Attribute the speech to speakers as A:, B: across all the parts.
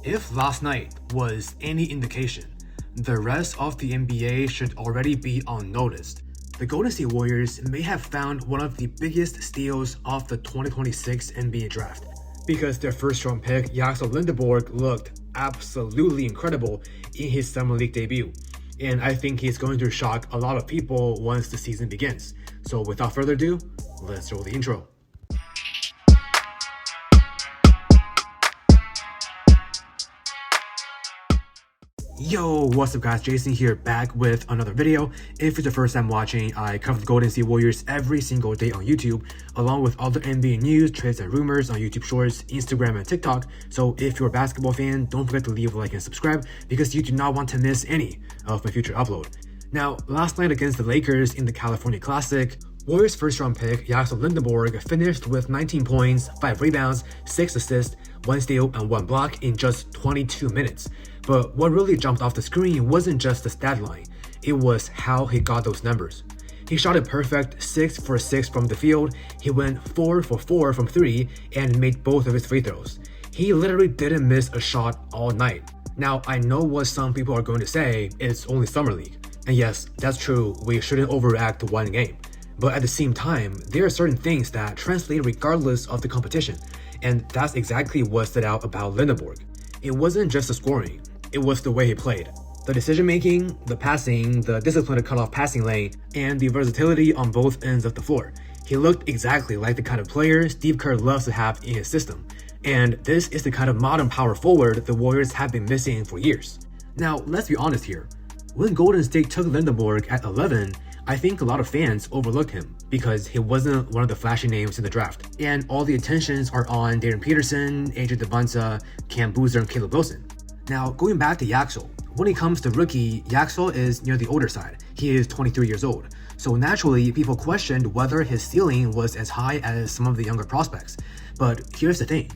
A: If last night was any indication, the rest of the NBA should already be unnoticed. The Golden State Warriors may have found one of the biggest steals of the 2026 NBA draft, because their first-round pick, YAXEL Lendeborg, looked absolutely incredible in his Summer League debut, and I think he's going to shock a lot of people once the season begins. So without further ado, let's roll the intro. Yo, what's up guys, Jason here, back with another video. If it's the first time watching, I cover the Golden State Warriors every single day on YouTube, along with other NBA news, trades, and rumors on YouTube Shorts, Instagram, and TikTok. So if you're a basketball fan, don't forget to leave a like and subscribe, because you do not want to miss any of my future upload. Now, last night against the Lakers in the California Classic, Warriors first round pick YAXEL Lendeborg finished with 19 points, 5 rebounds, 6 assists, 1 steal, and 1 block in just 22 minutes. But what really jumped off the screen wasn't just the stat line, it was how he got those numbers. He shot it perfect, 6 for 6 from the field, he went 4 for 4 from 3, and made both of his free throws. He literally didn't miss a shot all night. Now, I know what some people are going to say, it's only Summer League. And yes, that's true, we shouldn't overreact to one game. But at the same time, there are certain things that translate regardless of the competition, and that's exactly what stood out about Lendeborg. It wasn't just the scoring, it was the way he played. The decision making, the passing, the discipline to cut off passing lane, and the versatility on both ends of the floor. He looked exactly like the kind of player Steve Kerr loves to have in his system. And this is the kind of modern power forward the Warriors have been missing for years. Now, let's be honest here. When Golden State took Lendeborg at 11, I think a lot of fans overlooked him because he wasn't one of the flashy names in the draft. And all the attentions are on Darren Peterson, AJ Devonta, Cam Boozer, and Caleb Wilson. Now, going back to YAXEL, when it comes to rookie, YAXEL is near the older side. He is 23 years old. So naturally, people questioned whether his ceiling was as high as some of the younger prospects. But here's the thing.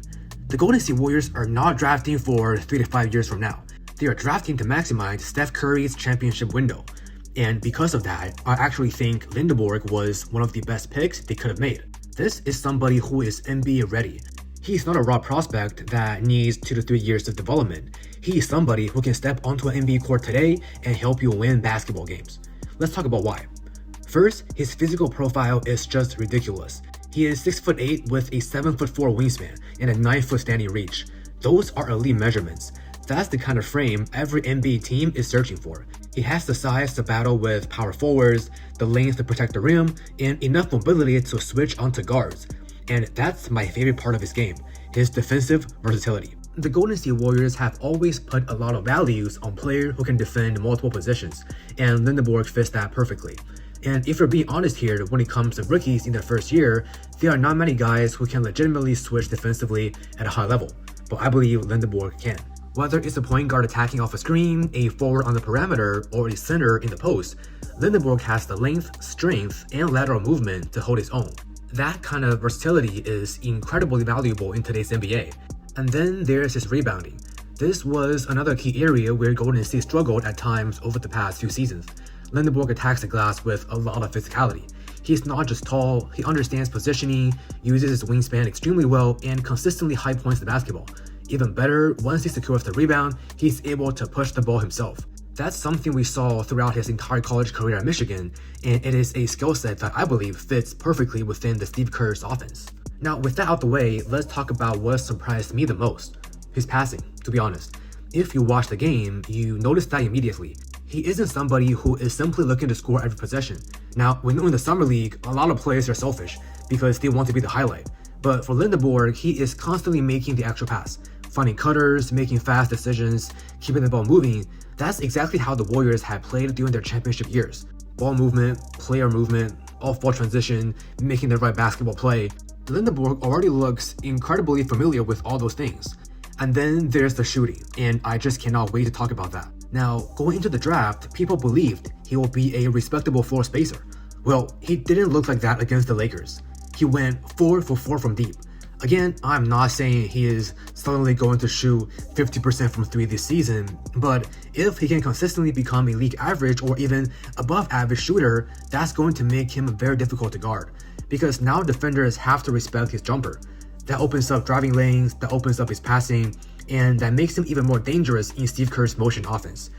A: The Golden State Warriors are not drafting for 3 to 5 years from now. They are drafting to maximize Steph Curry's championship window. And because of that, I actually think Lendeborg was one of the best picks they could have made. This is somebody who is NBA ready. He's not a raw prospect that needs 2 to 3 years of development. He is somebody who can step onto an NBA court today and help you win basketball games. Let's talk about why. First, his physical profile is just ridiculous. He is 6'8" with a 7'4" wingspan and a 9-foot standing reach. Those are elite measurements. That's the kind of frame every NBA team is searching for. He has the size to battle with power forwards, the length to protect the rim, and enough mobility to switch onto guards. And that's my favorite part of his game, his defensive versatility. The Golden State Warriors have always put a lot of values on players who can defend multiple positions, and Lendeborg fits that perfectly. And if we're being honest here, when it comes to rookies in their first year, there are not many guys who can legitimately switch defensively at a high level, but I believe Lendeborg can. Whether it's a point guard attacking off a screen, a forward on the perimeter, or a center in the post, Lendeborg has the length, strength, and lateral movement to hold his own. That kind of versatility is incredibly valuable in today's NBA. And then there's his rebounding. This was another key area where Golden State struggled at times over the past few seasons. Lendeborg attacks the glass with a lot of physicality. He's not just tall, he understands positioning, uses his wingspan extremely well, and consistently high points the basketball. Even better, once he secures the rebound, he's able to push the ball himself. That's something we saw throughout his entire college career at Michigan, and it is a skill set that I believe fits perfectly within the Steve Kerr's offense. Now, with that out the way, let's talk about what surprised me the most. His passing, to be honest. If you watch the game, you notice that immediately. He isn't somebody who is simply looking to score every possession. Now, we know in the Summer League, a lot of players are selfish because they want to be the highlight. But for Lendeborg, he is constantly making the actual pass, finding cutters, making fast decisions, keeping the ball moving. That's exactly how the Warriors had played during their championship years. Ball movement, player movement, off-ball transition, making the right basketball play. Lendeborg already looks incredibly familiar with all those things. And then there's the shooting, and I just cannot wait to talk about that. Now, going into the draft, people believed he will be a respectable floor spacer. Well, he didn't look like that against the Lakers. He went 4 for 4 from deep. Again, I'm not saying he is suddenly going to shoot 50% from 3 this season, but if he can consistently become a league average or even above average shooter, that's going to make him very difficult to guard, because now defenders have to respect his jumper. that opens up driving lanes, that opens up his passing, and that makes him even more dangerous in Steve Kerr's motion offense.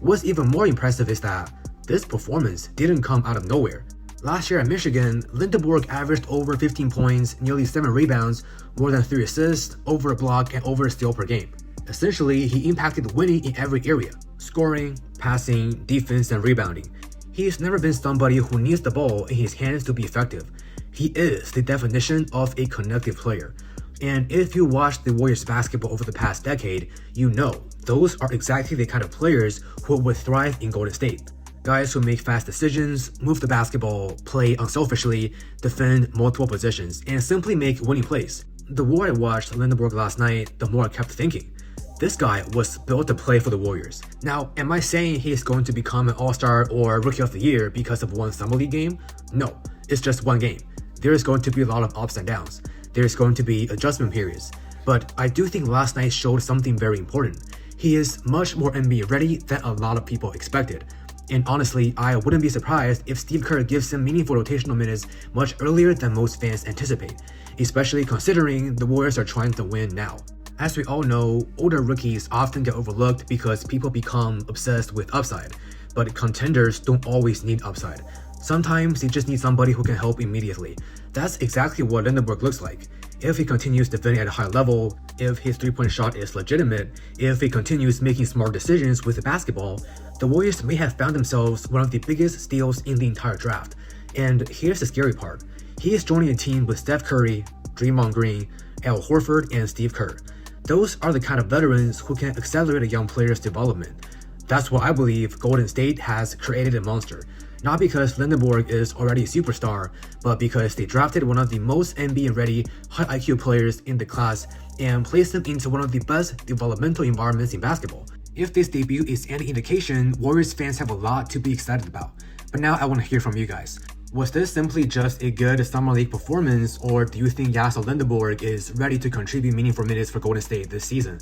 A: What's even more impressive is that this performance didn't come out of nowhere. Last year at Michigan, Lendeborg averaged over 15 points, nearly 7 rebounds, more than 3 assists, over a block, and over a steal per game. Essentially, he impacted winning in every area: scoring, passing, defense, and rebounding. He's never been somebody who needs the ball in his hands to be effective. He is the definition of a connective player. And if you watch the Warriors basketball over the past decade, you know those are exactly the kind of players who would thrive in Golden State. Guys who make fast decisions, move the basketball, play unselfishly, defend multiple positions, and simply make winning plays. The more I watched Lendeborg last night, the more I kept thinking, this guy was built to play for the Warriors. Now, am I saying he's going to become an All-Star or Rookie of the Year because of one Summer League game? No, it's just one game. There is going to be a lot of ups and downs. There's going to be adjustment periods. But I do think last night showed something very important. He is much more NBA ready than a lot of people expected. And honestly, I wouldn't be surprised if Steve Kerr gives him meaningful rotational minutes much earlier than most fans anticipate, especially considering the Warriors are trying to win now. As we all know, older rookies often get overlooked because people become obsessed with upside, but contenders don't always need upside. Sometimes they just need somebody who can help immediately. That's exactly what Lendeborg looks like. If he continues defending at a high level, if his three-point shot is legitimate, if he continues making smart decisions with the basketball, the Warriors may have found themselves one of the biggest steals in the entire draft. And here's the scary part. He is joining a team with Steph Curry, Draymond Green, Al Horford, and Steve Kerr. Those are the kind of veterans who can accelerate a young player's development. That's why I believe Golden State has created a monster. Not because Lendeborg is already a superstar, but because they drafted one of the most NBA-ready, high IQ players in the class and placed him into one of the best developmental environments in basketball. If this debut is any indication, Warriors fans have a lot to be excited about. But now I want to hear from you guys. Was this simply just a good Summer League performance, or do you think YAXEL Lendeborg is ready to contribute meaningful minutes for Golden State this season?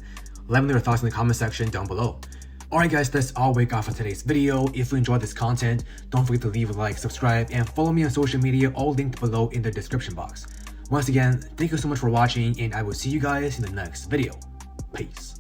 A: Let me know your thoughts in the comment section down below. Alright guys, that's all we got for today's video. If you enjoyed this content, don't forget to leave a like, subscribe, and follow me on social media, all linked below in the description box. Once again, thank you so much for watching, and I will see you guys in the next video. Peace.